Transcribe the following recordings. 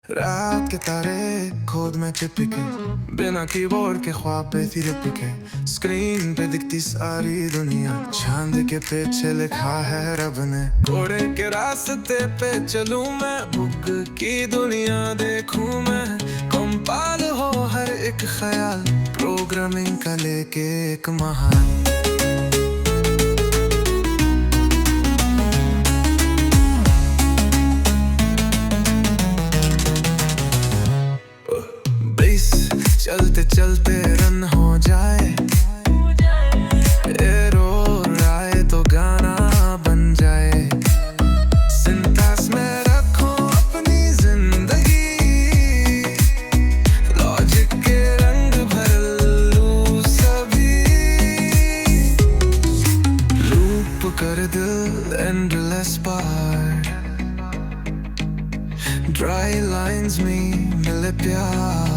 रात के तारे खुद में चिपके, बिना कीबोर्ड के ख्वाब पे थी लिपके। स्क्रीन पे दिखती सारी दुनिया, चांद के पीछे लिखा है रब ने। घोड़े के रास्ते पे चलूं मैं, बुक की दुनिया देखूं मैं। कंपाइल हो हर एक ख्याल, प्रोग्रामिंग का लेके एक महान। चलते चलते रन हो जाए, एरर आए तो गाना बन जाए। सिंटैक्स में रखो अपनी जिंदगी, लॉजिक के रंग भर लूं सभी। लूप कर दिल एंडलेस पार, ड्राई लाइंस में मिले प्यार।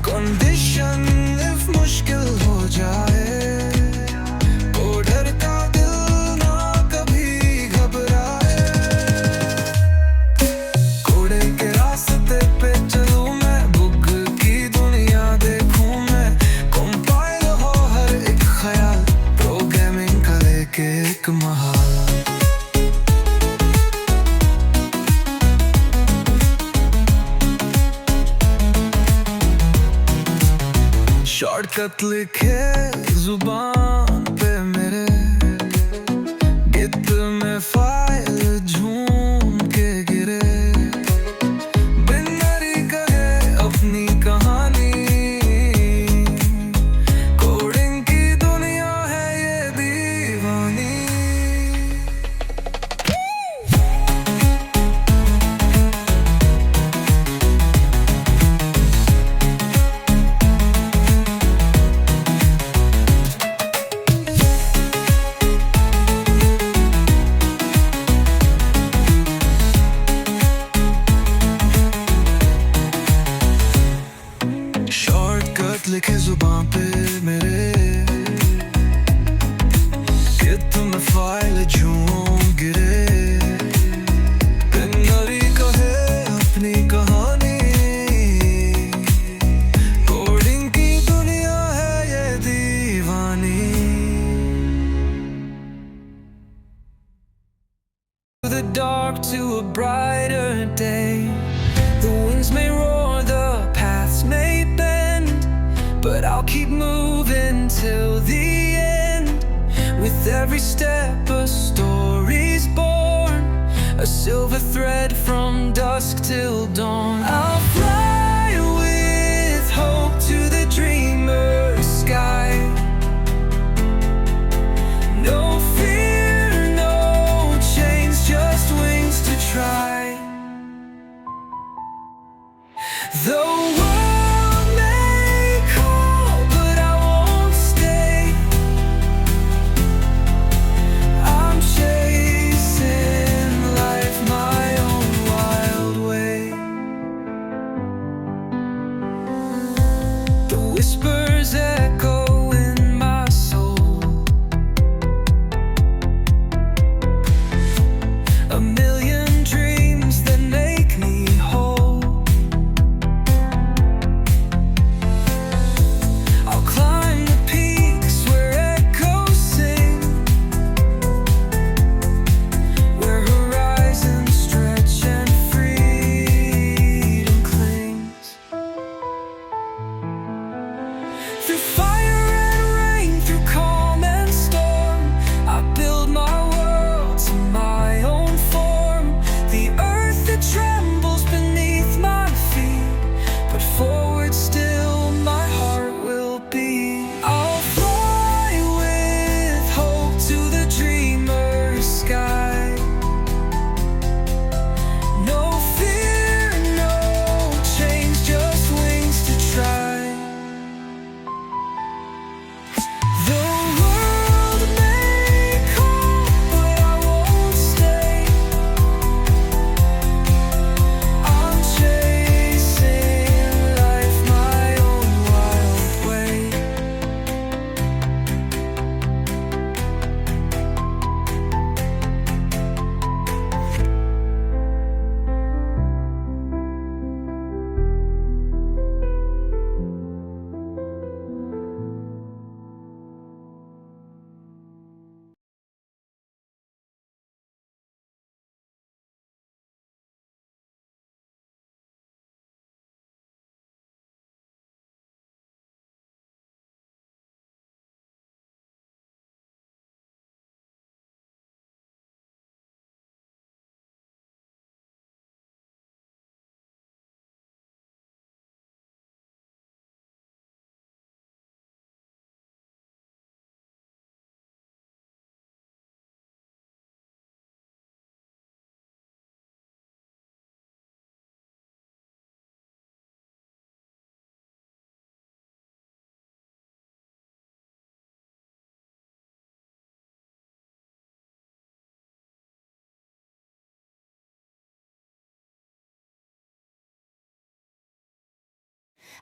कंडीशन इफ मुश्किल हो जाए, कोडर का दिल ना कभी घबराए। कोडे के रास्ते पे चलूं मैं, बुक की दुनिया देखूं मैं। कंपाइल हो हर एक ख्याल, प्रोग्रामिंग का लेके एक महाल। शॉर्टकट लिखे जुबान पे मेरे, गिट में फाइल झूम के गिरे। बिनरी कहे अपनी कहानी, कोडिंग की दुनिया है ये दीवानी। लिखे जुबान पे मेरे, गिट में फाइल झूम गिरे। बिनरी कहे अपनी कहानी, कोडिंग की दुनिया है ये दीवानी। The dark to a brighter day, the winds may roar, the paths may bend, but I'll keep moving till the end. With every step a story's born, a silver thread from dusk till dawn. I'll fly with hope to the dreamer's sky. No fear, no chains, just wings to try. The world may call, but I won't stay. I'm chasing life my own wild way.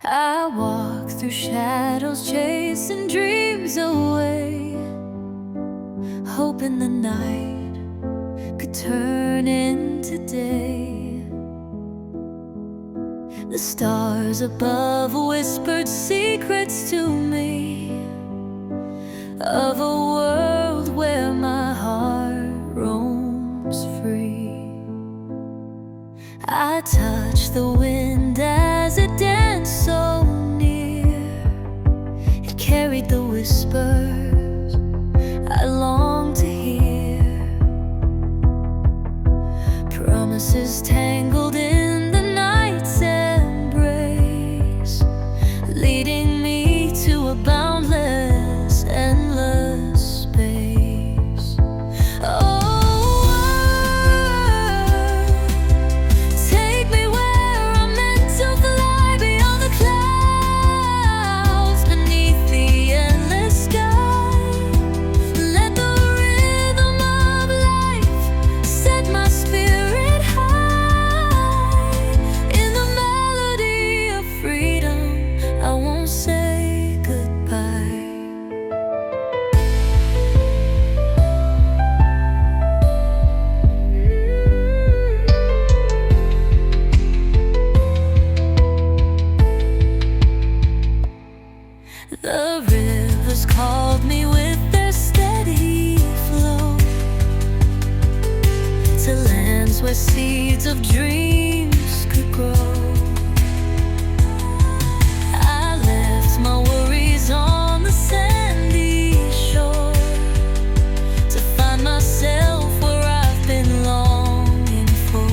I walk through shadows, chasing dreams away, hoping the night could turn into day. The stars above whispered secrets to me of a world where my heart roams free. I touch the wind as it danced so near. It carried the whispers I long to hear, promises tangled in the night's embrace, leading me to a boundless, endless space. Oh, the rivers called me with their steady flow to lands where seeds of dreams could grow. I left my worries on the sandy shore to find myself where I've been longing for.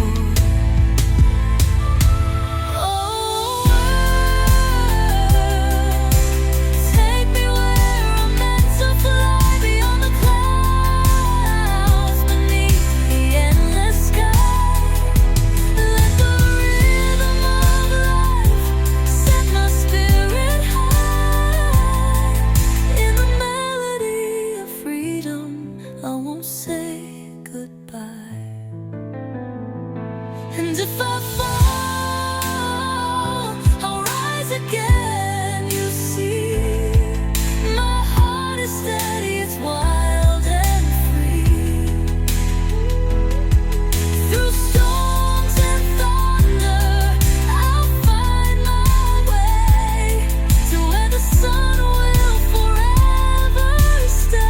And if I fall, I'll rise again, you see. My heart is steady, it's wild and free. Through storms and thunder, I'll find my way to where the sun will forever stay.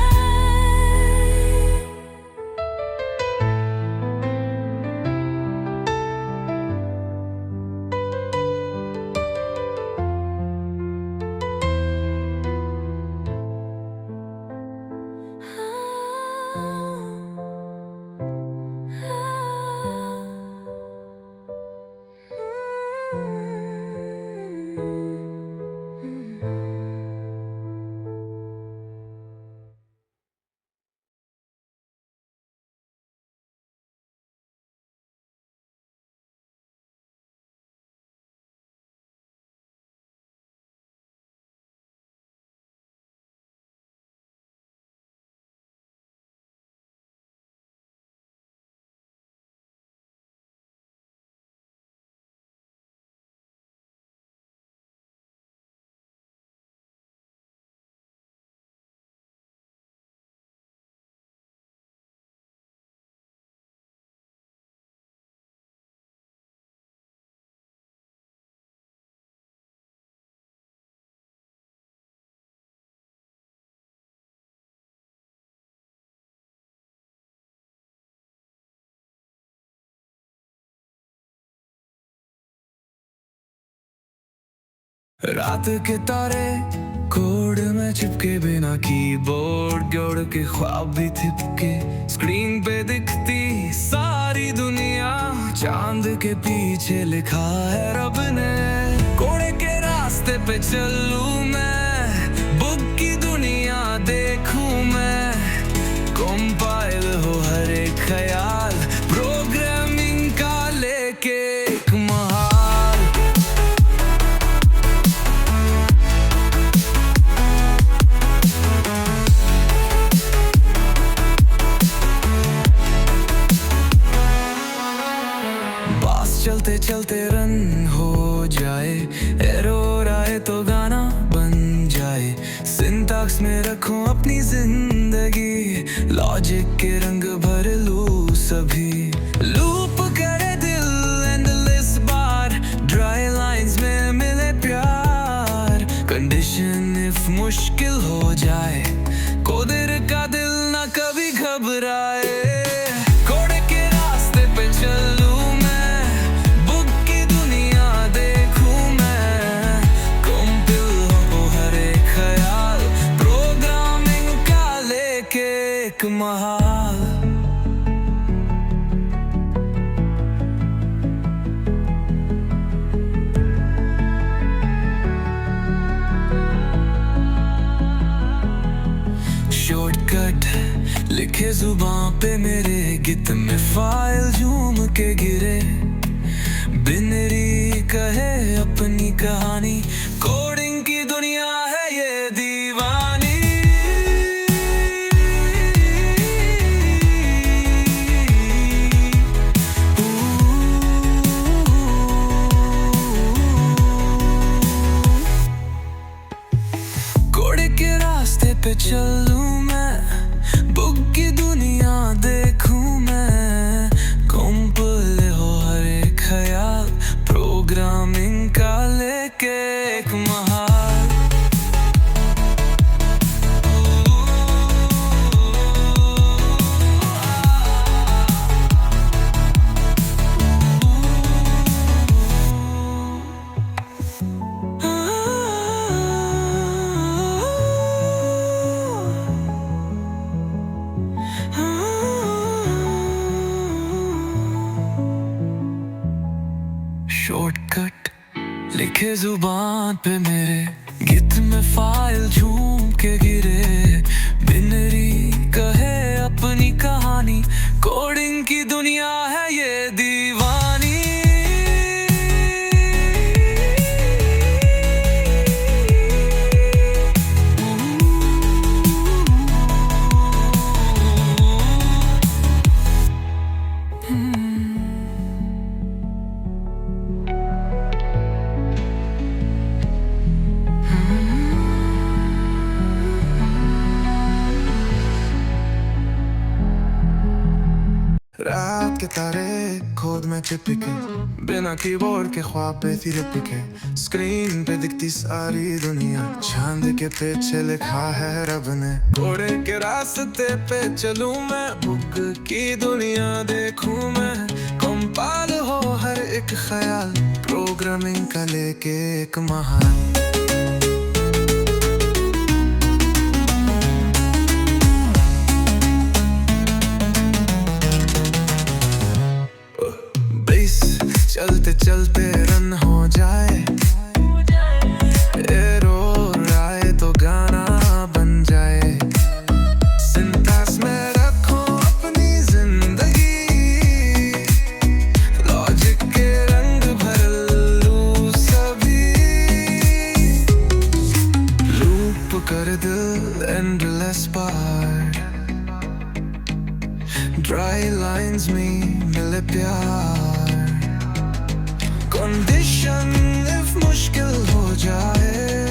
रात के तारे code में चिपके बिना keyboard जोड़ के ख्वाब भी थिपके स्क्रीन पे दिखती सारी दुनिया चांद के पीछे लिखा है रब ने कोड़े के रास्ते पे चलूं मैं बुक की दुनिया देखूं मैं कंपाइल हो हर एक ख्याल प्रोग्रामिंग का लेके एक महाल चलते चलते रन हो जाए, एरर आए तो गाना बन जाए। सिंटैक्स में रखूं अपनी जिंदगी, लॉजिक के रंग भर लूं सभी। लूप करे दिल एंडलेस बार, ड्राई लाइंस में मिले प्यार। कंडीशन इफ मुश्किल हो जाए, कोडर का दिल ना कभी घबराए। कोड के रास्ते पे चलूं मैं, बुक की दुनिया देखूं मैं। कंपिल हो हर एक ख्याल, प्रोग्रामिंग का लेके एक महाल। शॉर्टकट लिखे जुबान पे मेरे, गित में फाइल झूम के गिरे। बिनरी कहे अपनी कहानी, कोडिंग की दुनिया है ये दीवानी। कोड के रास्ते पे चलूं मैं, बुक की दुनिया देखूं मैं। कंपिल हो हर एक ख्याल, प्रोग्रामिंग का लेके एक महाल। शॉर्टकट लिखे जुबान पे मेरे, गित में फाइल झूम के गिरे। बिनरी कहे अपनी कहानी, कोडिंग की दुनिया है ये दीवानी। रात के तारे खुद में चिपके, बिना कीबोर्ड के ख्वाब पे धीरे पिके। स्क्रीन पे दिखती सारी दुनिया, चांद के पीछे लिखा है रब ने। घोड़े के रास्ते पे चलूं मैं, बुक की दुनिया देखूं मैं। कंपाइल हो हर एक ख्याल, प्रोग्रामिंग का लेके एक महाल। चलते चलते रन हो जाए, एरर आए तो गाना बन जाए। सिंटैक्स में रखो अपनी जिंदगी, लॉजिक के रंग भर लूं सभी। लूप कर दिल एंडलेस बार, ड्राई लाइंस में मिले प्यार। कंडीशन इफ मुश्किल हो जाए,